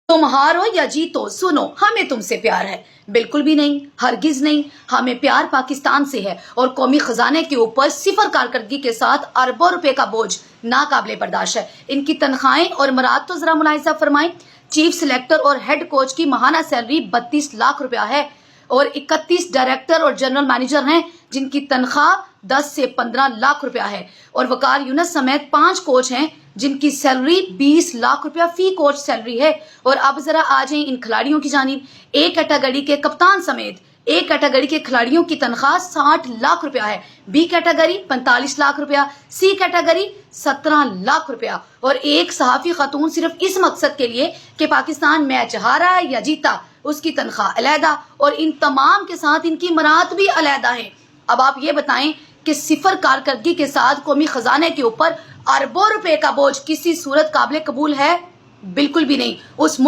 तुम हारो या जीतो, सुनो हमें तुमसे प्यार है। बिल्कुल भी नहीं, हरगिज नहीं। हमें प्यार पाकिस्तान से है और कौमी खजाने के ऊपर सिफर कारकर्दगी के साथ अरबों रुपए का बोझ नाकाबिले बर्दाश्त है। इनकी तनख्वाहें और मराद तो जरा मुलाहिजा फरमाएं। चीफ सिलेक्टर और हेड कोच की माहाना सैलरी 32 लाख रुपया है और 31 डायरेक्टर और जनरल मैनेजर हैं जिनकी तनख्वाह 10 से 15 लाख रुपया है और वकार यूनुस समेत 5 कोच हैं जिनकी सैलरी 20 लाख रुपया फी कोच सैलरी है। और अब जरा आ जाएं इन खिलाड़ियों की जानिब। ए कैटेगरी के कप्तान समेत ए कैटेगरी के खिलाड़ियों की तनख्वाह 60 लाख रुपया है, बी कैटेगरी 45 लाख रुपया, सी कैटेगरी 17 लाख रुपया और एक सहाफी खातून सिर्फ इस मकसद के लिए कि पाकिस्तान मैच हारा या जीता उसकी तनख्वाह अलहदा और इन तमाम के साथ इनकी मराद भी अलहदा है। अब आप ये बताएं कि सिफर कारकर्दगी के साथ कौमी खजाने के ऊपर अरबों रुपए का बोझ किसी सूरत काबिल कबूल है? बिल्कुल भी नहीं। उस